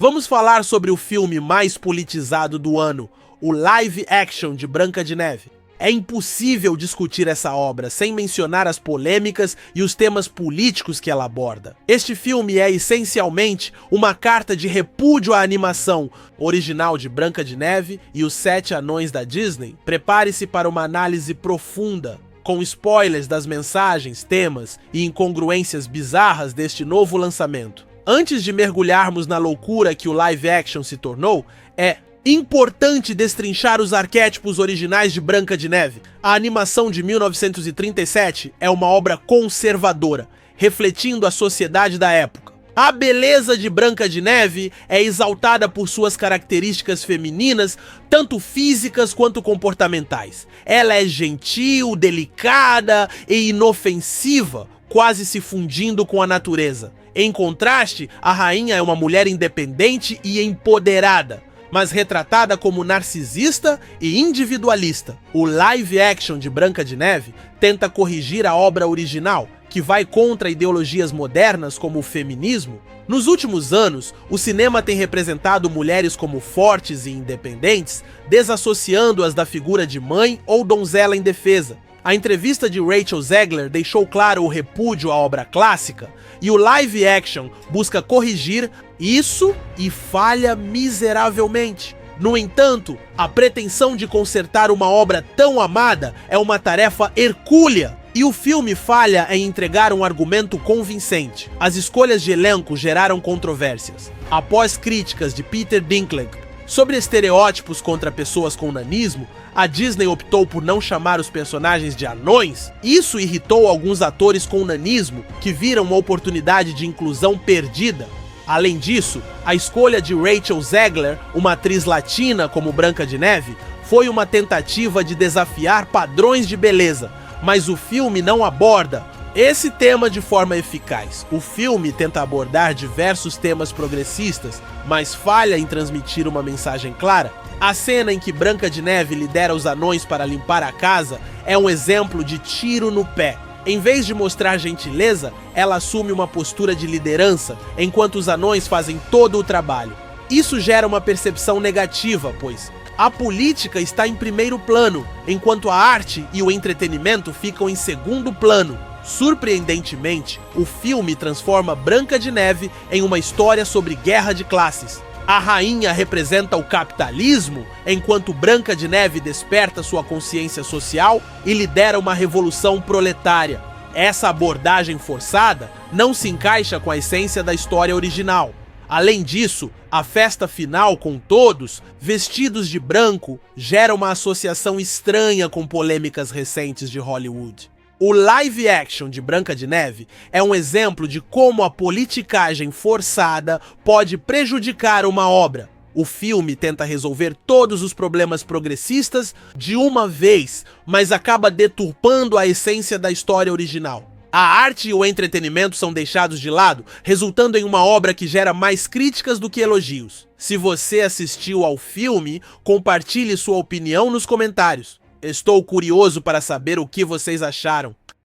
Vamos falar sobre o filme mais politizado do ano, o live action de Branca de Neve. É impossível discutir essa obra sem mencionar as polêmicas e os temas políticos que ela aborda. Este filme é essencialmente uma carta de repúdio à animação original de Branca de Neve e os Sete Anões da Disney. Prepare-se para uma análise profunda, com spoilers das mensagens, temas e incongruências bizarras deste novo lançamento. Antes de mergulharmos na loucura que o live action se tornou, é importante destrinchar os arquétipos originais de Branca de Neve. A animação de 1937 é uma obra conservadora, refletindo a sociedade da época. A beleza de Branca de Neve é exaltada por suas características femininas, tanto físicas quanto comportamentais. Ela é gentil, delicada e inofensiva, quase se fundindo com a natureza. Em contraste, a rainha é uma mulher independente e empoderada, mas retratada como narcisista e individualista. O live action de Branca de Neve tenta corrigir a obra original, que vai contra ideologias modernas como o feminismo. Nos últimos anos, o cinema tem representado mulheres como fortes e independentes, desassociando-as da figura de mãe ou donzela indefesa. A entrevista de Rachel Zegler deixou claro o repúdio à obra clássica, e o live action busca corrigir isso e falha miseravelmente. No entanto, a pretensão de consertar uma obra tão amada é uma tarefa hercúlea, e o filme falha em entregar um argumento convincente. As escolhas de elenco geraram controvérsias. Após críticas de Peter Dinklage sobre estereótipos contra pessoas com nanismo, a Disney optou por não chamar os personagens de anões. Isso irritou alguns atores com nanismo, que viram uma oportunidade de inclusão perdida. Além disso, a escolha de Rachel Zegler, uma atriz latina como Branca de Neve, foi uma tentativa de desafiar padrões de beleza, mas o filme não aborda esse tema de forma eficaz. O filme tenta abordar diversos temas progressistas, mas falha em transmitir uma mensagem clara. A cena em que Branca de Neve lidera os anões para limpar a casa é um exemplo de tiro no pé. Em vez de mostrar gentileza, ela assume uma postura de liderança, enquanto os anões fazem todo o trabalho. Isso gera uma percepção negativa, pois a política está em primeiro plano, enquanto a arte e o entretenimento ficam em segundo plano. Surpreendentemente, o filme transforma Branca de Neve em uma história sobre guerra de classes. A rainha representa o capitalismo, enquanto Branca de Neve desperta sua consciência social e lidera uma revolução proletária. Essa abordagem forçada não se encaixa com a essência da história original. Além disso, a festa final com todos, vestidos de branco, gera uma associação estranha com polêmicas recentes de Hollywood. O live action de Branca de Neve é um exemplo de como a politicagem forçada pode prejudicar uma obra. O filme tenta resolver todos os problemas progressistas de uma vez, mas acaba deturpando a essência da história original. A arte e o entretenimento são deixados de lado, resultando em uma obra que gera mais críticas do que elogios. Se você assistiu ao filme, compartilhe sua opinião nos comentários. Estou curioso para saber o que vocês acharam.